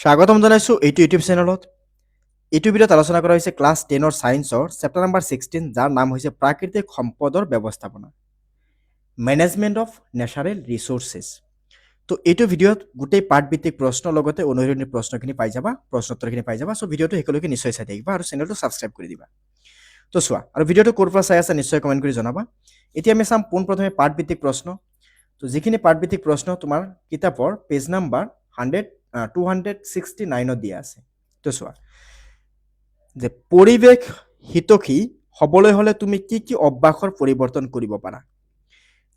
স্বাগতম জনাইছোঁ এইটো ইউটিউব চেনেলত। এইটো ভিডিঅ'ত আলোচনা কৰা হৈছে ক্লাছ 10ৰ ছায়েন্সৰ চেপ্টাৰ নম্বৰ 16, যাৰ নাম হৈছে প্ৰাকৃতিক সম্পদৰ ব্যৱস্থাপনা, মেনেজমেণ্ট অফ নেচাৰেল ৰিচোৰ্চেছ। তো এইটো ভিডিঅ'ত গোটেই পাঠভিত্তিক প্ৰশ্নৰ লগতে অনুসৰণি প্ৰশ্নখিনি পাই যাবা, প্ৰশ্নোত্তৰখিনি পাই যাবা। চ' ভিডিঅ'টো শেষলৈকে নিশ্চয় চাই থাকিবা আৰু চেনেলটো ছাবস্ক্ৰাইব কৰি দিবা। তো চোৱা, আৰু ভিডিঅ'টো ক'ৰ পৰা চাই আছা নিশ্চয় কমেণ্ট কৰি জনাবা। এতিয়া আমি চাম পোনপ্ৰথমে পাঠভিত্তিক প্ৰশ্ন। তো যিখিনি পাঠভিত্তিক প্ৰশ্ন তোমাৰ কিতাপৰ পেজ নাম্বাৰ 269ত দিয়া আছে। তো চোৱা, যে পৰিৱেশ হিতকী হ'বলৈ হ'লে তুমি কি কি অভ্যাসৰ পৰিৱৰ্তন কৰিব পাৰা।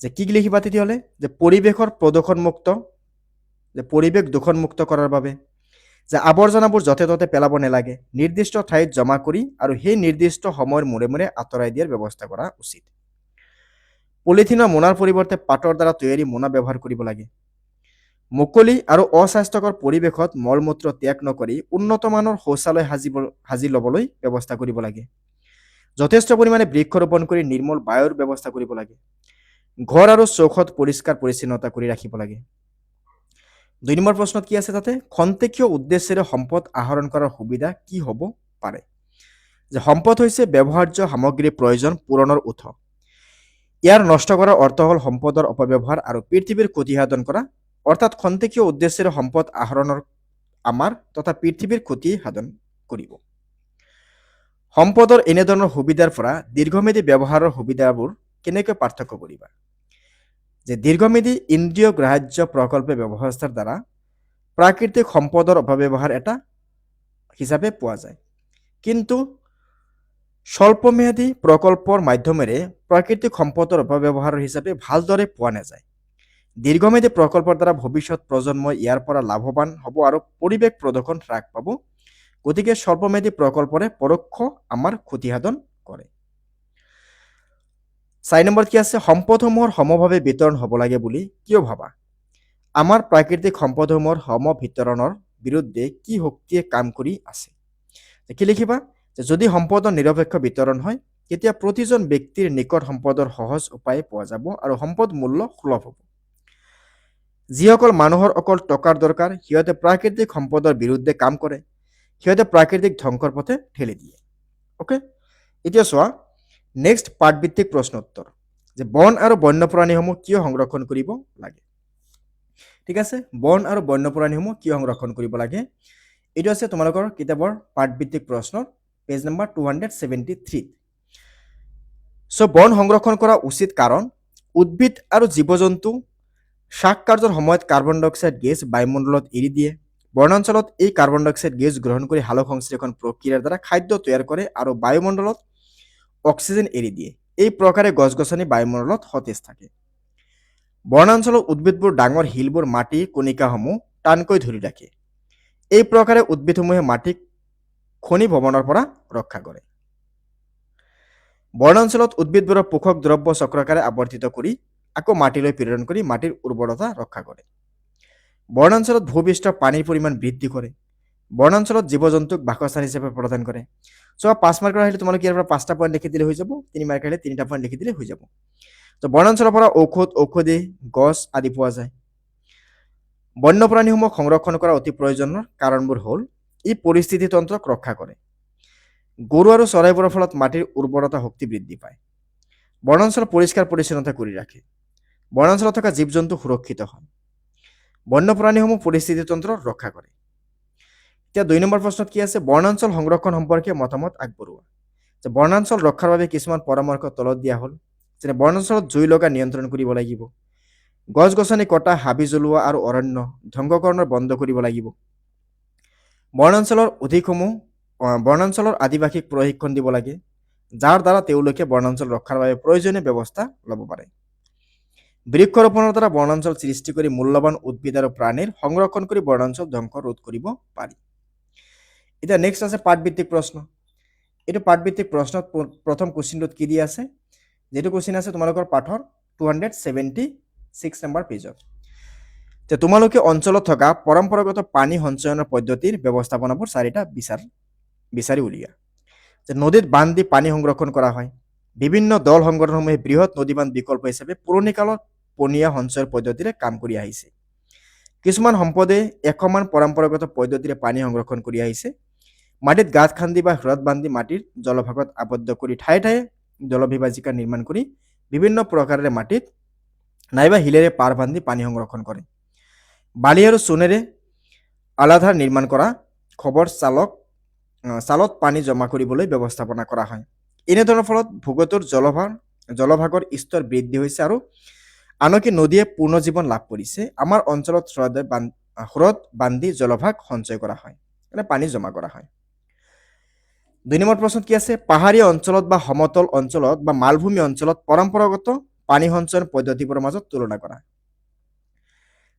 যে কি লিখিবা তেতিয়াহ'লে, যে পৰিৱেশৰ প্ৰদূষণমুক্ত, যে পৰিৱেশ দূষণমুক্ত কৰাৰ বাবে, যে আৱৰ্জনাবোৰ য'তে ত'তে পেলাব নালাগে, নিৰ্দিষ্ট ঠাইত জমা কৰি আৰু সেই নিৰ্দিষ্ট সময়ৰ মূৰে মূৰে আঁতৰাই দিয়াৰ ব্যৱস্থা কৰা উচিত। পলিথিনৰ মোনাৰ পৰিৱৰ্তে পাতৰ দ্বাৰা তৈয়াৰী মোনা ব্যৱহাৰ কৰিব লাগে। মুকলি আৰু অস্বাস্থ্যকৰ পৰিৱেশত মল মূত্ৰ ত্যাগ নকৰি উন্নত মানৰ শৌচালয় সাজি ল'বলৈ ব্যৱস্থা কৰিব লাগে। যথেষ্ট পৰিমাণে বৃক্ষৰোপণ কৰি নিৰ্মল বায়ুৰ ব্যৱস্থা কৰিব লাগে। ঘৰ আৰু চৌহদ পৰিষ্কাৰ পৰিচ্ছন্নতা কৰি ৰাখিব লাগে। 2 নম্বৰ প্ৰশ্নত কি আছে তাতে, খন্তেকীয় উদ্দেশ্যেৰে সম্পদ আহৰণ কৰাৰ সুবিধা কি হ'ব পাৰে। যে সম্পদ হৈছে ব্যৱহাৰ্য সামগ্ৰীৰ প্ৰয়োজন পূৰণৰ উৎস। ইয়াৰ নষ্ট কৰাৰ অৰ্থ হ'ল সম্পদৰ অপব্যৱহাৰ আৰু পৃথিৱীৰ ক্ষতিসাধন কৰা, অৰ্থাৎ খন্তেকীয় উদ্দেশ্যেৰে সম্পদ আহৰণৰ আমাৰ তথা পৃথিৱীৰ ক্ষতি সাধন কৰিব। সম্পদৰ এনেধৰণৰ সুবিধাৰ পৰা দীৰ্ঘম্যাদী ব্যৱহাৰৰ সুবিধাবোৰ কেনেকৈ পাৰ্থক্য কৰিবা। যে দীৰ্ঘম্যাদী ইন্দ্ৰিয় গ্ৰাহ্য প্ৰকল্প ব্যৱস্থাৰ দ্বাৰা প্ৰাকৃতিক সম্পদৰ অপব্যৱহাৰ এটা হিচাপে পোৱা যায়, কিন্তু স্বল্পম্যাদী প্ৰকল্পৰ মাধ্যমেৰে প্ৰাকৃতিক সম্পদৰ অপব্যৱহাৰৰ হিচাপে ভালদৰে পোৱা নাযায়। দীৰ্ঘম্যাদী প্ৰকল্পৰ দ্বাৰা ভৱিষ্যত প্ৰজন্মই ইয়াৰ পৰা লাভৱান হ'ব আৰু পৰিৱেশ প্ৰদূষণ হ্ৰাস পাব। গতিকে স্বল্পম্যাদী প্ৰকল্পৰে পৰোক্ষ আমাৰ ক্ষতিসাধন কৰে। 4 নম্বৰত কি আছে, সম্পদসমূহৰ সমভাৱে বিতৰণ হ'ব লাগে বুলি কিয় ভাবা। আমাৰ প্ৰাকৃতিক সম্পদসমূহৰ সম বিতৰণৰ বিৰুদ্ধে কি শক্তিয়ে কাম কৰি আছে। কি লিখিবা, যে যদি সম্পদৰ নিৰপেক্ষ বিতৰণ হয় তেতিয়া প্ৰতিজন ব্যক্তিৰ নিকট সম্পদৰ সহজ উপায়ে পোৱা যাব আৰু সম্পদ মূল্য সুলভ হ'ব। যিসকল মানুহৰ অকল টকাৰ দৰকাৰ সিহঁতে প্ৰাকৃতিক সম্পদৰ বিৰুদ্ধে কাম কৰে, সিহঁতে প্ৰাকৃতিক ধ্বংসৰ পথে ঠেলি দিয়ে। অ'কে, এতিয়া চোৱা নেক্সট পাঠভিত্তিক প্ৰশ্ন উত্তৰ, যে বন আৰু বন্যপ্ৰাণীসমূহ কিয় সংৰক্ষণ কৰিব লাগে। ঠিক আছে, বন আৰু বন্যপ্ৰাণীসমূহ কিয় সংৰক্ষণ কৰিব লাগে, এইটো আছে তোমালোকৰ কিতাপৰ পাঠভিত্তিক প্ৰশ্ন পেজ নম্বৰ 273। চ' বন সংৰক্ষণ কৰা উচিত কাৰণ উদ্ভিদ আৰু জীৱ জন্তু শ্বাস কাৰ্যৰ সময়ত কাৰ্বন ডাই অক্সাইড গেছ বায়ুমণ্ডলত এৰি দিয়ে। বনাঞ্চলত এই কাৰ্বন ডাই অক্সাইড গেছ গ্ৰহণ কৰি সালোক সংশ্লেষণ প্ৰক্ৰিয়াৰ দ্বাৰা খাদ্য তৈয়াৰ কৰে আৰু বায়ুমণ্ডলত অক্সিজেন এৰি দিয়ে। এই প্ৰকাৰে গছ গছনি বায়ুমণ্ডলত সতেজ থাকে। বনাঞ্চলৰ উদ্ভিদবোৰ ডাঙৰ শিলবোৰ মাটি কণিকাসমূহ টানকৈ ধৰি ৰাখে। এই প্ৰকাৰে উদ্ভিদসমূহে মাটিক খনি ভৱনৰ পৰা ৰক্ষা কৰে। বনাঞ্চলত উদ্ভিদবোৰৰ পোষক দ্ৰব্য চক্ৰাকাৰে আৱৰ্তিত কৰি আকৌ মাটিলৈ প্ৰেৰণ কৰি মাটিৰ উৰ্বৰতা ৰক্ষা কৰে। বনাঞ্চলত ভূপৃষ্ঠৰ পানীৰ পৰিমাণ বৃদ্ধি কৰে। বনাঞ্চলত জীৱ জন্তুক বাসস্থান হিচাপে প্ৰদান কৰে। চ' 5 মাৰ্কৰ আহিলে তোমালোকে ইয়াৰ পৰা 5টা পইণ্ট লিখি দিলে হৈ যাব, 3 মাৰ্ক আহিলে 3টা পইণ্ট লিখি দিলে হৈ যাব। তো বনাঞ্চলৰ পৰা ঔষধি গছ আদি পোৱা যায়। বন্যপ্ৰাণীসমূহ সংৰক্ষণ কৰা অতি প্ৰয়োজনীয় কাৰণবোৰ হ'ল, ই পৰিস্থিতি তন্ত্ৰক ৰক্ষা কৰে। গৰু আৰু চৰাইবোৰৰ ফলত মাটিৰ উৰ্বৰতা শক্তি বৃদ্ধি পায়। বনাঞ্চল পৰিষ্কাৰ পৰিচ্ছন্নতা কৰি ৰাখে। বনাঞ্চলত থকা জীৱ জন্তু সুৰক্ষিত হয়। বন্যপ্ৰাণীসমূহ পৰিস্থিতি তন্ত্ৰ ৰক্ষা কৰে। এতিয়া 2 নম্বৰ প্ৰশ্নত কি আছে, বনাঞ্চল সংৰক্ষণ সম্পৰ্কে মতামত আগবঢ়োৱা। যে বনাঞ্চল ৰক্ষাৰ বাবে কিছুমান পৰামৰ্শ তলত দিয়া হ'ল, যেনে বনাঞ্চলত জুই লগা নিয়ন্ত্ৰণ কৰিব লাগিব, গছ গছনি কটা, হাবি জ্বলোৱা আৰু অৰণ্য ধ্বংসকৰণৰ বন্ধ কৰিব লাগিব। বনাঞ্চলৰ আদিবাসীক প্ৰশিক্ষণ দিব লাগে, যাৰ দ্বাৰা তেওঁলোকে বনাঞ্চল ৰক্ষাৰ বাবে প্ৰয়োজনীয় ব্যৱস্থা ল'ব পাৰে। বৃক্ষৰোপণৰ দ্বাৰা বনাঞ্চল সৃষ্টি কৰি মূল্যৱান উদ্ভিদ আৰু প্ৰাণীৰ সংৰক্ষণ কৰি বনাঞ্চল ধ্বংস ৰোধ কৰিব পাৰি। এতিয়া নেক্সট আছে পাঠভিত্তিক প্ৰশ্ন। এইটো পাঠভিত্তিক প্ৰশ্নত প্ৰথম কুৱেশ্যনটোত কি দিয়া আছে, যিটো কুৱেশ্যন আছে তোমালোকৰ পাঠৰ 276 নম্বৰ পেজত। যে তোমালোকে অঞ্চলত থকা পৰম্পৰাগত পানী সঞ্চয়নৰ পদ্ধতিৰ ব্যৱস্থাপনাবোৰ 4টা বিচাৰি উলিওৱা। যে নদীত বান্ধ দি পানী সংৰক্ষণ কৰা হয়। বিভিন্ন দল সংগঠনসমূহে বৃহৎ নদী বান্ধ বিকল্প হিচাপে পুৰণি কালত পনীয়া সঞ্চয়ৰ পদ্ধতিৰে কাম কৰি আহিছে। কিছুমান সম্পদে একমান পৰম্পৰাগত পদ্ধতিৰে পানী সংৰক্ষণ কৰি আহিছে। মাটিত গাঁত খান্দি বা হ্ৰদ বান্ধি মাটিৰ জলভাগত আবদ্ধ কৰি ঠায়ে ঠায়ে জলবিভাজিকা নিৰ্মাণ কৰি বিভিন্ন প্ৰকাৰেৰে মাটিত নাইবা শিলেৰে পাৰ বান্ধি পানী সংৰক্ষণ কৰে। বালি আৰু চূণেৰে আলাধাৰ নিৰ্মাণ কৰা খবৰ চালত পানী জমা কৰিবলৈ ব্যৱস্থাপনা কৰা হয়। এনেধৰণৰ ফলত ভূগৰ্ভৰ জলভাগৰ স্তৰ বৃদ্ধি হৈছে আৰু আনকি নদীয়ে পূৰ্ণ জীৱন লাভ কৰিছে। আমাৰ অঞ্চলত হ্ৰদ বান্ধি জলভাগ সঞ্চয় কৰা হয়, মানে পানী জমা কৰা হয়। 2 নম্বৰ প্ৰশ্নত কি আছে? পাহাৰীয়া অঞ্চলত বা সমতল অঞ্চলত বা মালভূমি অঞ্চলত পৰম্পৰাগত পানী সঞ্চয়ন পদ্ধতিবোৰৰ মাজত তুলনা কৰা।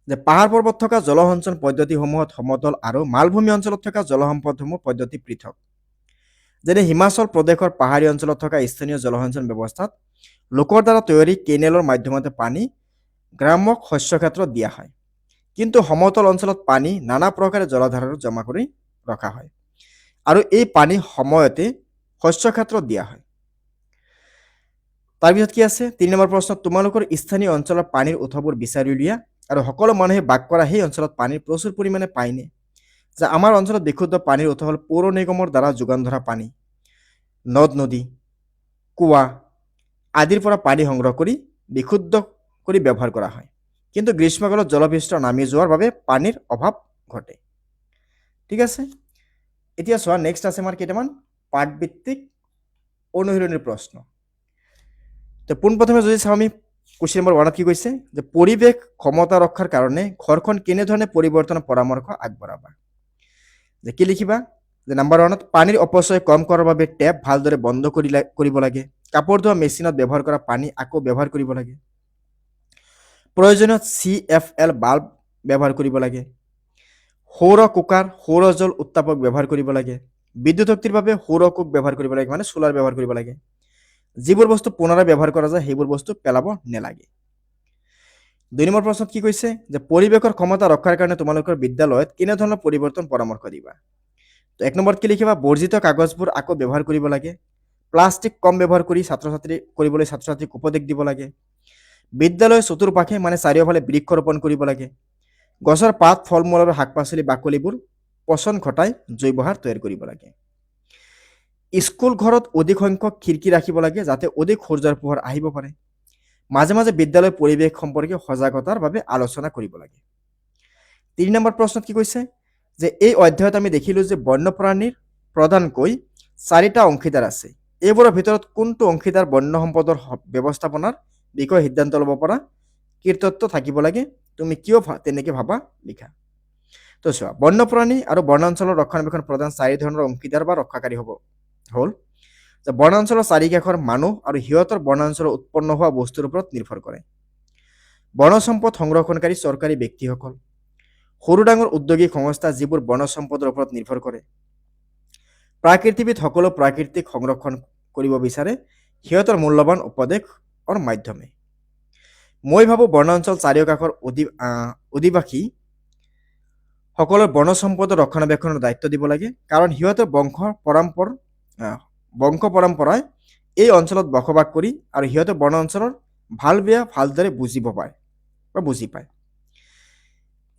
যে পাহাৰ পৰ্বত থকা জলসঞ্চয়ন পদ্ধতিসমূহত সমতল আৰু মালভূমি অঞ্চলত থকা জলসম্পদসমূহ পদ্ধতি পৃথক। যেনে হিমাচল প্ৰদেশৰ পাহাৰীয়া অঞ্চলত থকা স্থানীয় জলসঞ্চয়ন ব্যৱস্থাত লোকৰ দ্বাৰা তৈয়াৰী কেনেলৰ মাধ্যমতে পানী গ্ৰাম্য শস্য ক্ষেত্ৰত দিয়া হয়। কিন্তু সমতল অঞ্চলত পানী নানা প্ৰকাৰে জলাধাৰত জমা কৰি ৰখা হয় আৰু এই পানী সময়তে শস্য ক্ষেত্ৰত দিয়া হয়। তাৰপিছত কি আছে? 3 নম্বৰ প্ৰশ্ন, তোমালোকৰ স্থানীয় অঞ্চলৰ পানীৰ উৎসবোৰ বিচাৰি উলিয়া আৰু সকলো মানুহে বাস কৰা সেই অঞ্চলত পানীৰ প্ৰচুৰ পৰিমাণে পায়নে? যে আমাৰ অঞ্চলত বিশুদ্ধ পানীৰ উৎস হ'ল পৌৰ নিগমৰ দ্বাৰা যোগান ধৰা পানী, নদ নদী, কুঁৱা আদিৰ পৰা পানী সংগ্ৰহ কৰি বিশুদ্ধ কৰি ব্যৱহাৰ কৰা হয়। কিন্তু গ্ৰীষ্মকালত জলপৃষ্ঠ নামি যোৱাৰ বাবে পানীৰ অভাৱ ঘটে। ঠিক আছে, এতিয়া চোৱা, নেক্সট আছে আমাৰ কেইটামান পাঠভিত্তিক অনুশীলনীৰ প্ৰশ্ন। তো পোনপ্ৰথমে যদি চাওঁ আমি কুৱেশ্যন নম্বৰ 1ত কি কৈছে? যে পৰিৱেশ ক্ষমতা ৰক্ষাৰ কাৰণে ঘৰখন কেনেধৰণে পৰিৱৰ্তনৰ পৰামৰ্শ আগবঢ়াবা। যে কি লিখিবা? যে নাম্বাৰ 1ত পানীৰ অপচয় কম কৰাৰ বাবে টেপ ভালদৰে বন্ধ কৰিব লাগে। কাপোৰ ধোৱা মেচিনত ব্যৱহাৰ কৰা পানী আকৌ ব্যৱহাৰ কৰিব লাগে। প্ৰয়োজনীয় CFL বাল্ব ব্যৱহাৰ কৰিব লাগে। সৌৰ কুকাৰ, সৌৰ জল উত্তাপক ব্যৱহাৰ কৰিব লাগে। বিদ্যুৎ শক্তিৰ বাবে সৌৰ কুক ব্যৱহাৰ কৰিব লাগে, মানে সোলাৰ ব্যৱহাৰ কৰিব লাগে। যিবোৰ বস্তু পুনৰাই ব্যৱহাৰ কৰা যায় সেইবোৰ বস্তু পেলাব নালাগে। 2 নম্বৰ প্ৰশ্নত কি কৈছে? যে পৰিৱেশৰ ক্ষমতা ৰক্ষাৰ কাৰণে তোমালোকৰ বিদ্যালয়ত কেনেধৰণৰ পৰিৱৰ্তন পৰামৰ্শ দিবা। তো 1 নম্বৰত কি লিখিবা? বৰ্জিত কাগজবোৰ আকৌ ব্যৱহাৰ কৰিব লাগে। প্লাষ্টিক কম ব্যৱহাৰ কৰি কৰিবলৈ ছাত্ৰ ছাত্ৰীক উপদেশ দিব লাগে। বিদ্যালয়ৰ চতুৰ্পাশে মানে চাৰিওফালে বৃক্ষ ৰোপণ কৰিব লাগে। গছৰ পাত, ফল মূল আৰু শাক পাচলি বাকলিবোৰ পচন ঘটাই জৈৱ সাৰ তৈয়াৰ কৰিব লাগে। স্কুল ঘৰত অধিক সংখ্যক খিৰিকী ৰাখিব লাগে যাতে অধিক সূৰ্যৰ পোহৰ আহিব পাৰে। মাজে মাজে বিদ্যালয়ৰ পৰিৱেশ সম্পৰ্কে সজাগতাৰ বাবে আলোচনা কৰিব লাগে। 3 নম্বৰ প্ৰশ্নত কি কৈছে? যে এই অধ্যায়ত আমি দেখিলোঁ যে বন্যপ্ৰাণীৰ প্ৰধানকৈ 4টা অংশীদাৰ আছে। এইবোৰৰ ভিতৰত কোনটো অংশীদাৰ বন্য সম্পদৰ ব্যৱস্থাপনাৰ বিষয়ে সিদ্ধান্ত ল'ব পৰা কীৰ্তত্ব থাকিব লাগে? তুমি কিয় তেনেকৈ ভাবা লিখা। তো চোৱা, বন্যপ্ৰাণী আৰু বনাঞ্চলৰ ৰক্ষণাবেক্ষণ প্ৰধান 4 ধৰণৰ অংশীদাৰ বা ৰক্ষাকাৰী হ'ল যে বনাঞ্চলৰ চাৰিকাষৰ মানুহ আৰু সিহঁতৰ বনাঞ্চলত উৎপন্ন হোৱা বস্তুৰ ওপৰত নিৰ্ভৰ কৰে। বনজ সম্পদ সংৰক্ষণকাৰী চৰকাৰী ব্যক্তিসকল, সৰু ডাঙৰ উদ্যোগিক সংস্থা যিবোৰ বনজ সম্পদৰ ওপৰত নিৰ্ভৰ কৰে। প্ৰাকৃতিবিদসকলো প্ৰাকৃতিক সংৰক্ষণ কৰিব বিচাৰে সিহঁতৰ মূল্যৱান উপদেশৰ মাধ্যমে। মই ভাবোঁ বনাঞ্চল চাৰিওকাষৰ অধিবাসী সকলৰ বনজ সম্পদৰ ৰক্ষণাবেক্ষণৰ দায়িত্ব দিব লাগে, কাৰণ সিহঁতৰ বংশ পৰম্পৰাই এই অঞ্চলত বসবাস কৰি আৰু সিহঁতে বনাঞ্চলৰ ভাল বেয়া ভালদৰে বুজি পায়।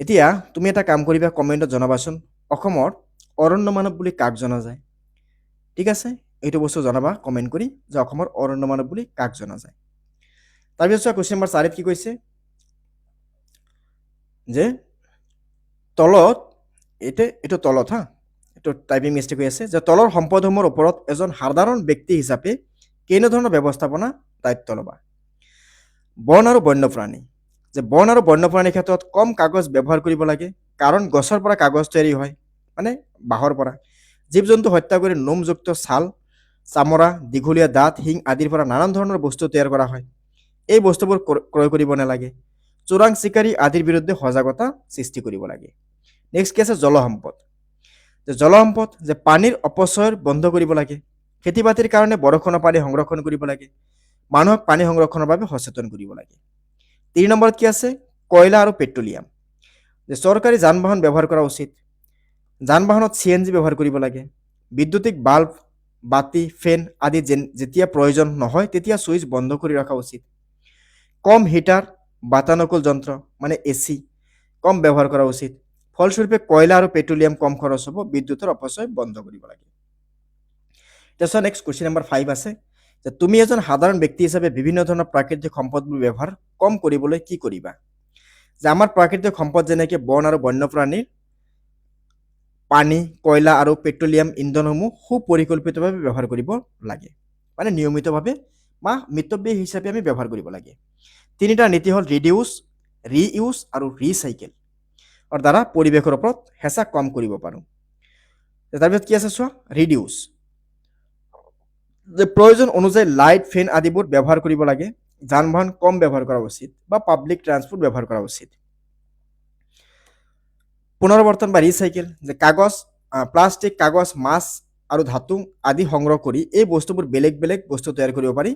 এতিয়া তুমি এটা কাম কৰিবা, কমেণ্টত জনাবাচোন অসমৰ অৰণ্য মানৱ বুলি কাক জনা যায়। ঠিক আছে, এইটো বস্তু জনাবা কমেণ্ট কৰি যে অসমৰ অৰণ্য মানৱ বুলি কাক জনা যায়। তাৰপিছত চোৱা, কুৱেশ্যন নম্বৰ 4ত কি কৈছে? যে তলত এইটো তলত এইটো টাইপিং মিষ্টেক হৈ আছে। যে তলৰ সম্পদসমূহৰ ওপৰত এজন সাধাৰণ ব্যক্তি হিচাপে কেনেধৰণৰ ব্যৱস্থাপনা দায়িত্ব ল'বা। বন আৰু বন্যপ্ৰাণী, যে বন আৰু বন্যপ্ৰাণীৰ ক্ষেত্ৰত কম কাগজ ব্যৱহাৰ কৰিব লাগে, কাৰণ গছৰ পৰা কাগজ তৈয়াৰী হয়, মানে বাঁহৰ পৰা। জীৱ জন্তু হত্যা কৰি নোমযুক্ত ছাল, চামৰা, দীঘলীয়া দাঁত, শিং আদিৰ পৰা নানান ধৰণৰ বস্তু তৈয়াৰ কৰা হয়। এই বস্তুবোৰ ক্ৰয় কৰিব নালাগে। চোৰাং চিকাৰী আদিৰ বিৰুদ্ধে সজাগতা সৃষ্টি কৰিব লাগে। নেক্সট কি আছে? জলসম্পদ। যে পানীৰ অপচয় বন্ধ কৰিব লাগে। খেতি বাতিৰ কাৰণে বৰষুণৰ পানী সংৰক্ষণ কৰিব লাগে। মানুহক পানী সংৰক্ষণৰ বাবে সচেতন কৰিব লাগে। 3 নম্বৰত কি আছে? কয়লা আৰু পেট্ৰলিয়াম। যে চৰকাৰী যান বাহন ব্যৱহাৰ কৰা উচিত। যান বাহনত CNG ব্যৱহাৰ কৰিব লাগে। বিদ্যুতিক বাল্ব, বাতি, ফেন আদি যেতিয়া প্ৰয়োজন নহয় তেতিয়া ছুইচ বন্ধ কৰি ৰখা উচিত। কম হিটাৰ, বাতানুকূল যন্ত্ৰ মানে AC, কম ব্যৱহাৰ কৰা উচিত। ফলস্বৰূপে কয়লা আৰু পেট্ৰলিয়াম কম খৰচ হ'ব, বিদ্যুতৰ অপচয় বন্ধ কৰিব লাগে। তাৰপিছত নেক্সট কুৱেশ্যন নম্বৰ 5 আছে যে তুমি এজন সাধাৰণ ব্যক্তি হিচাপে বিভিন্ন ধৰণৰ প্ৰাকৃতিক সম্পদবোৰ ব্যৱহাৰ কম কৰিবলৈ কি কৰিবা? যে আমাৰ প্ৰাকৃতিক সম্পদ যেনেকৈ বন আৰু বন্যপ্ৰাণীৰ পানী, কয়লা আৰু পেট্ৰলিয়াম ইন্ধনসমূহ সুপৰিকল্পিতভাৱে ব্যৱহাৰ কৰিব লাগে। মানে নিয়মিতভাৱে বা মিতব্যয়ী হিচাপে আমি ব্যৱহাৰ কৰিব লাগে। তিনিটা নীতি হ'ল ৰিডিউচ, ৰিইউজ আৰু ৰিচাইকেল। দ্বাৰা পৰিৱেশৰ ওপৰত হেঁচা কম কৰিব পাৰোঁ। তাৰপিছত কি আছে চোৱা, ৰিডিউচ। যে প্ৰয়োজন অনুযায়ী লাইট, ফেন আদিবোৰ ব্যৱহাৰ কৰিব লাগে। যান বাহন কম ব্যৱহাৰ কৰা উচিত বা পাব্লিক ট্ৰান্সপোৰ্ট ব্যৱহাৰ কৰা উচিত। পুনৰবৰ্তন বা ৰিচাইকেল, যে কাগজ, প্লাষ্টিক, কাগজ, মাছ আৰু ধাতু আদি সংগ্ৰহ কৰি এই বস্তুবোৰ বেলেগ বেলেগ বস্তু তৈয়াৰ কৰিব পাৰি,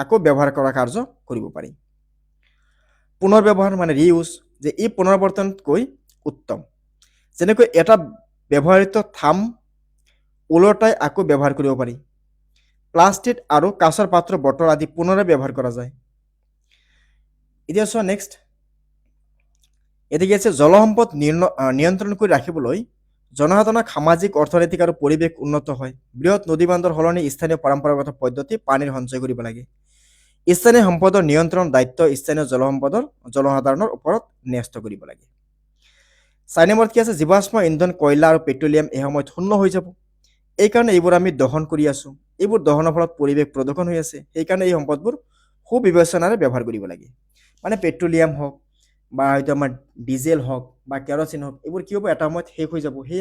আকৌ ব্যৱহাৰ কৰা কাৰ্য কৰিব পাৰি। পুনৰ ব্যৱহাৰ মানে ৰিইউজ, যে ই পুনৰবৰ্তনতকৈ উত্তম। যেনেকৈ এটা ব্যৱহৃত থাম ওলোটাই আকৌ ব্যৱহাৰ কৰিব পাৰি। প্লাষ্টিক আৰু কাঁচৰ পাত্ৰ, বটল আদি পুনৰাই ব্যৱহাৰ কৰা যায়। এতিয়া চোৱা নেক্সট, এদিকে আছে জলসম্পদ নিয়ন্ত্ৰণ কৰি ৰাখিবলৈ জনসাধাৰণক সামাজিক, অৰ্থনৈতিক আৰু পৰিৱেশ উন্নত হয়। বৃহৎ নদী বান্ধৰ সলনি স্থানীয় পৰম্পৰাগত পদ্ধতি পানীৰ সঞ্চয় কৰিব লাগে। স্থানীয় সম্পদৰ নিয়ন্ত্ৰণ দায়িত্ব স্থানীয় জনসাধাৰণৰ ওপৰত ন্যস্ত কৰিব লাগে। 4 নম্বৰত কি আছে, জীৱাশ্ম ইন্ধন, কয়লা আৰু পেট্ৰলিয়াম এই সময়ত শূন্য হৈ যাব। এইকাৰণে এইবোৰ আমি দহন কৰি আছোঁ। এইবোৰ দহনৰ ফলত পৰিৱেশ প্ৰদূষণ হৈ আছে। সেইকাৰণে এই সম্পদবোৰ সুবিবেচনাৰে ব্যৱহাৰ কৰিব লাগে। মানে পেট্ৰলিয়াম হওক বা হয়তো আমাৰ ডিজেল হওক বা কেৰচিন হওক, এইবোৰ কি হ'ব, এটা সময়ত শেষ হৈ যাব। সেই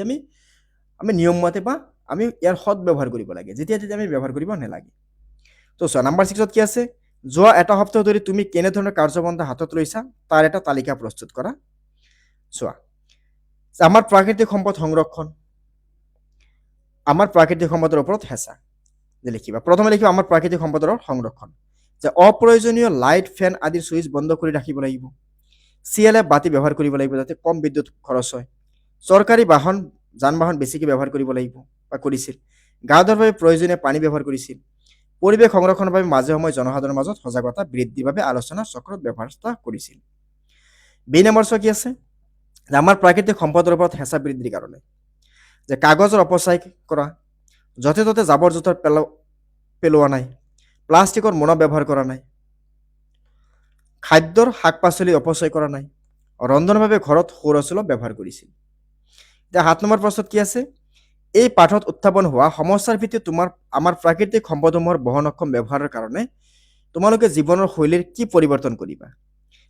আমি নিয়মমতে বা আমি ইয়াৰ সৎ ব্যৱহাৰ কৰিব লাগে, যেতিয়া তেতিয়া আমি ব্যৱহাৰ কৰিব নালাগে। তো চোৱা নাম্বাৰ 6ত কি আছে, যোৱা এটা সপ্তাহ ধৰি তুমি কেনেধৰণৰ কাৰ্যপন্থা হাতত লৈছা তাৰ এটা তালিকা প্ৰস্তুত কৰা। চোৱা, আমাৰ প্ৰাকৃতিক সম্পদ সংৰক্ষণ, আমাৰ প্ৰাকৃতিক সম্পদৰ ওপৰত হেঁচা, যে লিখিবা। প্ৰথমে লিখিবা আমাৰ প্ৰাকৃতিক সম্পদৰ সংৰক্ষণ, যে অপ্ৰয়োজনীয় লাইট, ফেন আদিৰ চুইচ বন্ধ কৰি ৰাখিব লাগিব। CLF বাতি ব্যৱহাৰ কৰিব লাগিব যাতে কম বিদ্যুৎ খৰচ হয়। চৰকাৰী যান বাহন বেছিকৈ ব্যৱহাৰ কৰিব লাগিব বা কৰিছিল। গা ধোৱাৰ বাবে প্ৰয়োজনীয় পানী ব্যৱহাৰ কৰিছিল। পৰিৱেশ সংৰক্ষণৰ বাবে মাজে সময়ে জনসাধাৰণৰ মাজত সজাগতা বৃদ্ধিৰ বাবে আলোচনা চক্ৰত ব্যৱস্থা কৰিছিল। বি নম্বৰ কি আছে, যে আমাৰ প্ৰাকৃতিক সম্পদৰ ওপৰত হেঁচা বৃদ্ধিৰ কাৰণে, যে কাগজৰ অপচয় কৰা, য'তে ত'তে জাবৰ জোঁথৰ পেলোৱা নাই, প্লাষ্টিকৰ মোনা ব্যৱহাৰ কৰা নাই, খাদ্যৰ শাক পাচলি অপচয় কৰা নাই, ৰন্ধনৰ বাবে ঘৰত সৌৰচুলা ব্যৱহাৰ কৰিছিল। এতিয়া 7 নম্বৰ প্ৰশ্নত কি আছে, এই পাঠত উত্থাপন হোৱা সমস্যাৰ ভিত্তিত আমাৰ প্ৰাকৃতিক সম্পদসমূহৰ বহনক্ষম ব্যৱহাৰৰ কাৰণে তোমালোকে জীৱনৰ শৈলীৰ কি পৰিৱৰ্তন কৰিবা?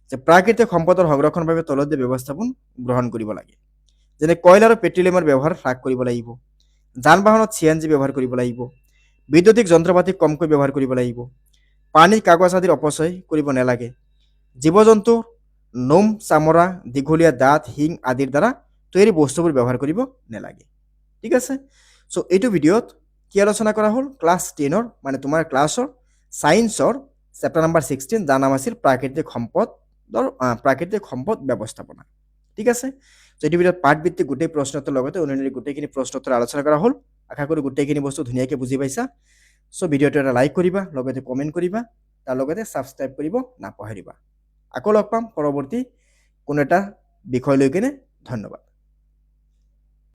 যে প্ৰাকৃতিক সম্পদৰ সংৰক্ষণৰ বাবে তলতীয়া ব্যৱস্থাপন গ্ৰহণ কৰিব লাগে। যেনে কয়লা আৰু পেট্ৰলিয়ামৰ ব্যৱহাৰ হ্ৰাস কৰিব লাগিব। যান বাহনত CNG ব্যৱহাৰ কৰিব লাগিব। বৈদ্যুতিক যন্ত্ৰপাতি কমকৈ ব্যৱহাৰ কৰিব লাগিব। পানী, কাগজ আদিৰ অপচয় কৰিব নালাগে। জীৱ জন্তুৰ নোম, চামৰা, দীঘলীয়া দাঁত, শিং আদিৰ দ্বাৰা তৈয়াৰী বস্তুবোৰ ব্যৱহাৰ কৰিব নালাগে। ঠিক আছে, চ' এইটো ভিডিঅ'ত কি আলোচনা কৰা হ'ল, ক্লাছ 10ৰ মানে তোমাৰ ক্লাছৰ ছায়েন্সৰ চেপ্টাৰ নম্বৰ 16, যাৰ নাম আছিল প্ৰাকৃতিক সম্পদ ব্যৱস্থাপনা। ঠিক আছে, চ' এইটো ভিডিঅ'ত পাঠভিত্তিক গোটেই প্ৰশ্নোত্তৰ লগতে অন্যান্য গোটেইখিনি প্ৰশ্নোত্তৰ আলোচনা কৰা হ'ল। আশা কৰোঁ গোটেইখিনি বস্তু ধুনীয়াকৈ বুজি পাইছা। চ' ভিডিঅ'টো এটা লাইক কৰিবা, লগতে কমেণ্ট কৰিবা, তাৰ লগতে ছাবস্ক্ৰাইব কৰিব নাপাহৰিবা। আকৌ লগ পাম পৰৱৰ্তী কোনো এটা বিষয় লৈ কিনে। ধন্যবাদ।